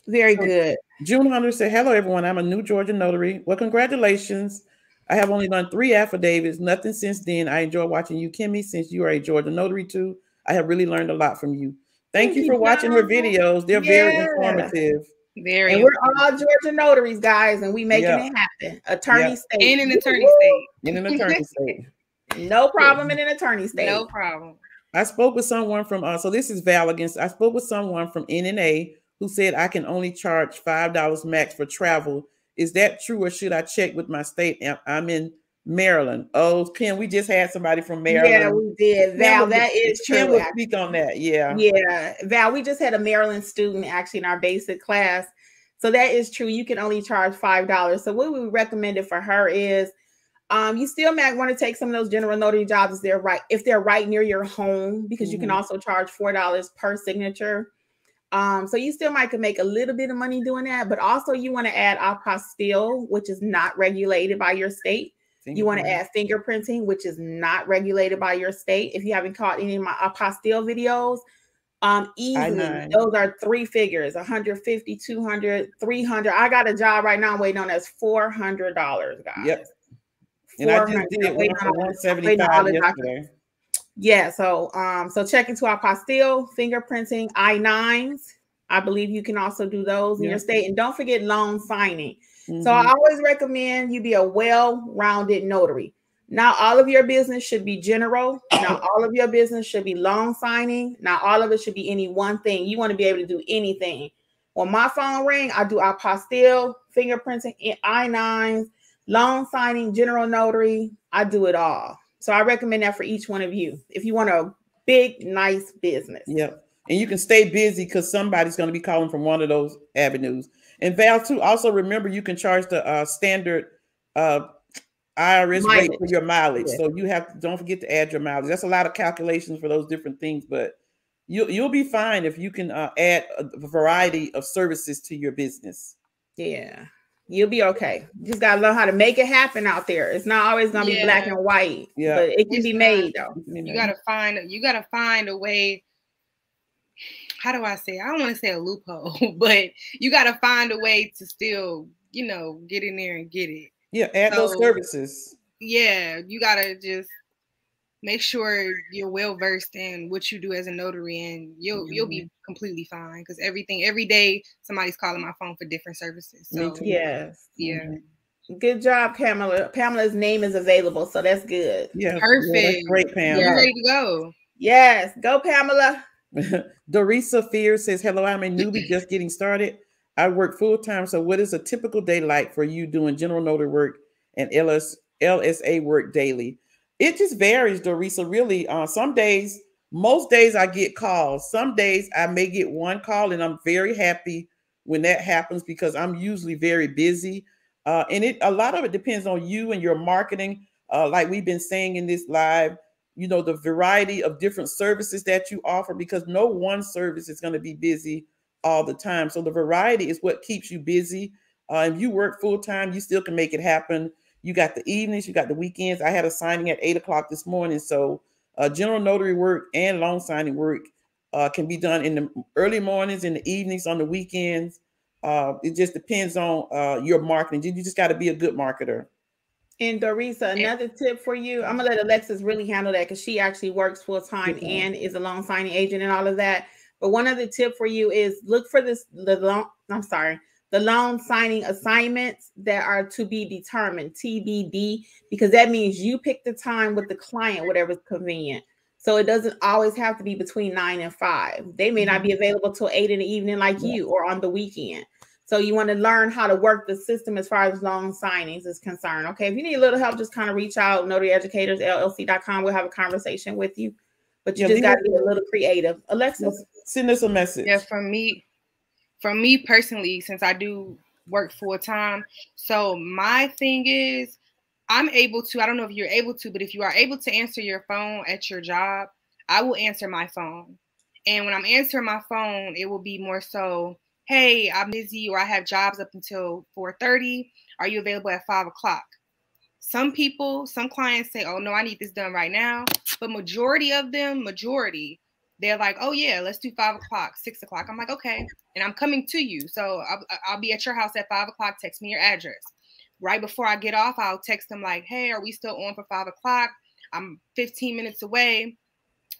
Very good. June Hunter said, hello, everyone. I'm a new Georgia notary. Well, congratulations. I have only done 3 affidavits, nothing since then. I enjoy watching you, Kimmi, since you are a Georgia notary too. I have really learned a lot from you. Thank you for watching her videos. They're very informative. And we're all Georgia notaries, guys, and we making it happen. Attorney state. In an attorney state. In an attorney state. No problem in an attorney state. No problem. I spoke with someone from, so this is Val against, I spoke with someone from NNA who said I can only charge $5 max for travel. Is that true, or should I check with my state? I'm in Maryland. Oh, Kim, we just had somebody from Maryland. Yeah, we did. Val, that is true. Kim will speak on that. Yeah. Yeah. Val, we just had a Maryland student actually in our basic class. So that is true. You can only charge $5. So what we recommended for her is you still might want to take some of those general notary jobs if they're right near your home, because you can also charge $4 per signature. So you still might could make a little bit of money doing that, but also you want to add apostille, which is not regulated by your state. You want to add fingerprinting, which is not regulated by your state. If you haven't caught any of my apostille videos, easily those are 3 figures: 150, 200, 300. I got a job right now waiting on that's $400, guys. Yep. And I just did one for $175 yesterday. Yeah, so check into apostille, fingerprinting, I-9s. I believe you can also do those in your state. And don't forget loan signing. So I always recommend you be a well-rounded notary. Not all of your business should be general. Not all of your business should be loan signing. Not all of it should be any one thing. You want to be able to do anything. When my phone ring, I do apostille, fingerprinting, I-9s, loan signing, general notary. I do it all. So I recommend that for each one of you if you want a big, nice business. Yep. And you can stay busy because somebody's going to be calling from one of those avenues. And Val, too, also remember you can charge the standard IRS rate for your mileage. Yeah. So you don't forget to add your mileage. That's a lot of calculations for those different things, but you'll be fine if you can add a variety of services to your business. Yeah. You'll be okay. You just gotta learn how to make it happen out there. It's not always gonna be black and white, but it can be made though. You gotta find a way. How do I say? I don't want to say a loophole, but you gotta find a way to still, get in there and get it. Yeah, add those services. Yeah, you gotta just make sure you're well versed in what you do as a notary, and you'll be completely fine, because every day somebody's calling my phone for different services. So yes, yeah. Good job, Pamela. Pamela's name is available, so that's good. Yeah, perfect. Yeah, that's great, Pam. You're ready to go. Yes, go, Pamela. Dorisa Fear says, hello, I'm a newbie just getting started. I work full-time. So what is a typical day like for you doing general notary work and LSA work daily? It just varies, Dorisa, really. Some days, most days I get calls. Some days I may get one call, and I'm very happy when that happens because I'm usually very busy. And a lot of it depends on you and your marketing. Like we've been saying in this live, the variety of different services that you offer, because no one service is going to be busy all the time. So the variety is what keeps you busy. If you work full time, you still can make it happen. You got the evenings, you got the weekends. I had a signing at 8 o'clock this morning. So general notary work and loan signing work can be done in the early mornings, in the evenings, on the weekends. It just depends on your marketing. You just got to be a good marketer. And Dorisa, another tip for you, I'm gonna let Alexis really handle that because she actually works full time and is a loan signing agent and all of that. But one other tip for you is look for the loan signing assignments that are to be determined, TBD, because that means you pick the time with the client, whatever's convenient. So it doesn't always have to be between 9 and 5. They may not be available till 8 in the evening like you, or on the weekend. So you want to learn how to work the system as far as loan signings is concerned. Okay, if you need a little help, just kind of reach out, notaryeducatorsllc.com. We'll have a conversation with you. But you just got to be a little creative. Alexis, send us a message. Yeah, from me personally, since I do work full time. So my thing is, I'm able to, I don't know if you're able to, but if you are able to answer your phone at your job, I will answer my phone. And when I'm answering my phone, it will be more so, hey, I'm busy, or I have jobs up until 4:30. Are you available at 5 o'clock? Some people, some clients say, oh, no, I need this done right now. But majority of them, they're like, oh, yeah, let's do 5 o'clock, 6 o'clock. I'm like, okay. And I'm coming to you. So I'll be at your house at 5 o'clock. Text me your address. Right before I get off, I'll text them like, hey, are we still on for 5 o'clock? I'm 15 minutes away.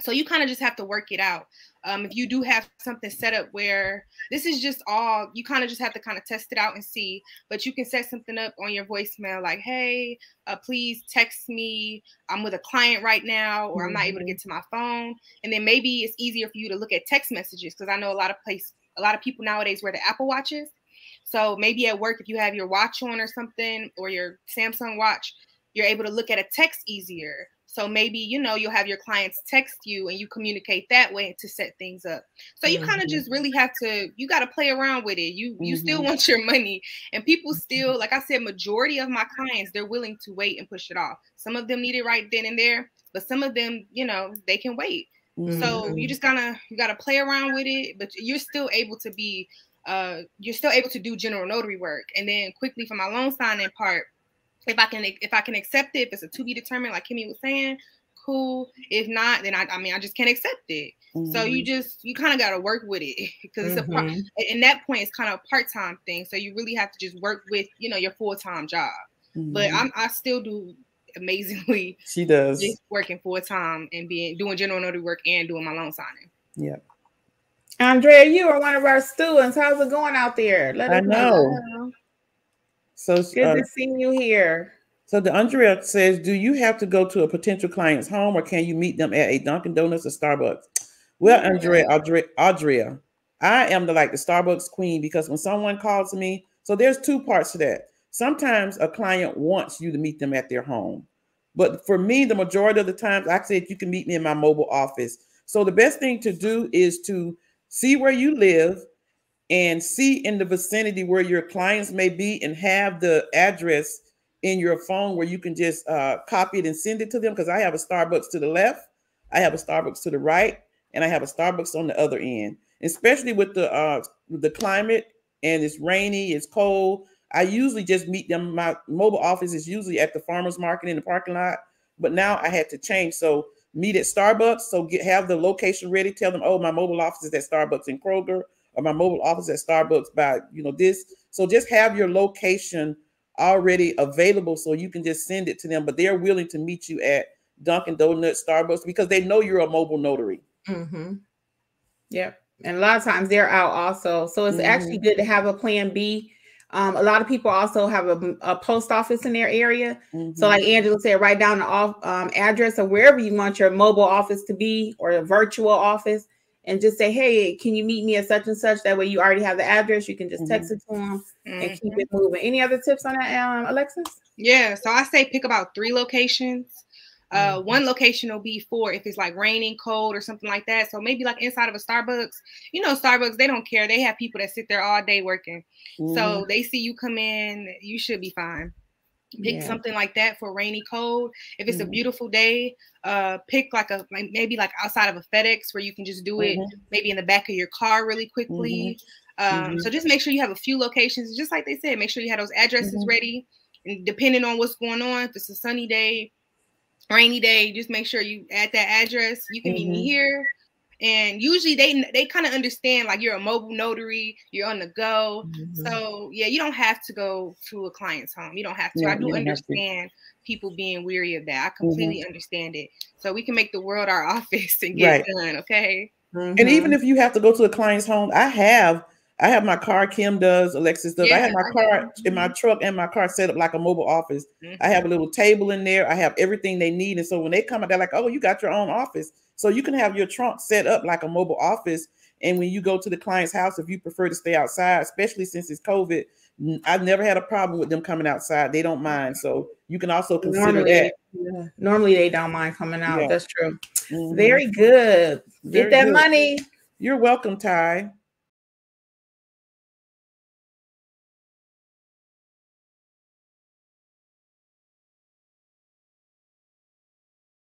So you kind of just have to work it out. If you do have something set up where this is just all, you kind of just have to kind of test it out and see. But you can set something up on your voicemail like, hey, please text me. I'm with a client right now, or I'm not able to get to my phone. And then maybe it's easier for you to look at text messages, because I know a lot of people nowadays wear the Apple Watches. So maybe at work, if you have your watch on or something, or your Samsung watch, you're able to look at a text easier. So maybe, you'll have your clients text you and you communicate that way to set things up. So you kind of just really have to, you got to play around with it. You still want your money, and people still, like I said, majority of my clients, they're willing to wait and push it off. Some of them need it right then and there, but some of them, they can wait. So you just you got to play around with it, but you're still able to do general notary work. And then quickly for my loan signing part, if I can accept it, if it's a to be determined, like Kimmi was saying, cool. If not, then I just can't accept it. So you kind of got to work with it, because it's in that point, it's kind of a part-time thing. So you really have to just work with, your full-time job. But I still do amazingly. She does. Just working full-time and doing general notary work and doing my loan signing. Yeah. Andrea, you are one of our students. How's it going out there? Let us know. So good to see you here. So the Andrea says, do you have to go to a potential client's home, or can you meet them at a Dunkin' Donuts or Starbucks? Well, Audrey, I am the Starbucks queen, because when someone calls me, so there's two parts to that. Sometimes a client wants you to meet them at their home. But for me, the majority of the times, I said you can meet me in my mobile office. So the best thing to do is to see where you live and see in the vicinity where your clients may be, and have the address in your phone where you can just copy it and send it to them. Because I have a Starbucks to the left, I have a Starbucks to the right, and I have a Starbucks on the other end. Especially with the climate, and it's rainy, it's cold, I usually just meet them. My mobile office is usually at the farmer's market in the parking lot, but now I had to change. So meet at Starbucks. So have the location ready. Tell them, oh, my mobile office is at Starbucks in Kroger, or my mobile office at Starbucks by, this. So just have your location already available so you can just send it to them. But they're willing to meet you at Dunkin' Donuts, Starbucks, because they know you're a mobile notary. Yep. And a lot of times they're out also. So it's actually good to have a plan B. A lot of people also have a post office in their area. So like Angela said, write down the address of wherever you want your mobile office to be, or a virtual office, and just say, hey, can you meet me at such and such? That way you already have the address. You can just text it to them and keep it moving. Any other tips on that, Alexis? Yeah. So I say pick about 3 locations. One location will be for if it's like raining, cold, or something like that. So maybe like inside of a Starbucks. Starbucks, they don't care. They have people that sit there all day working. So they see you come in, you should be fine. Pick something like that for rainy, cold. If it's a beautiful day, pick maybe outside of a FedEx, where you can just do it maybe in the back of your car really quickly. So just make sure you have a few locations. Just like they said, make sure you have those addresses ready. And depending on what's going on, if it's a sunny day, rainy day, just make sure you add that address. You can meet me here. And usually they kind of understand, like, you're a mobile notary, you're on the go. So yeah, you don't have to go to a client's home. You don't have to. I do understand people being weary of that. I completely understand it. So we can make the world our office and get it done. Okay. And even if you have to go to a client's home, I have my car, Kim does, Alexis does. I have my car in my truck, and my car set up like a mobile office. I have a little table in there. I have everything they need. And so when they come out, they're like, oh, you got your own office. So you can have your trunk set up like a mobile office. And when you go to the client's house, if you prefer to stay outside, especially since it's COVID, I've never had a problem with them coming outside. They don't mind. So you can also consider that. Yeah. Normally they don't mind coming out. That's true. Very good. Get that money. You're welcome, Ty.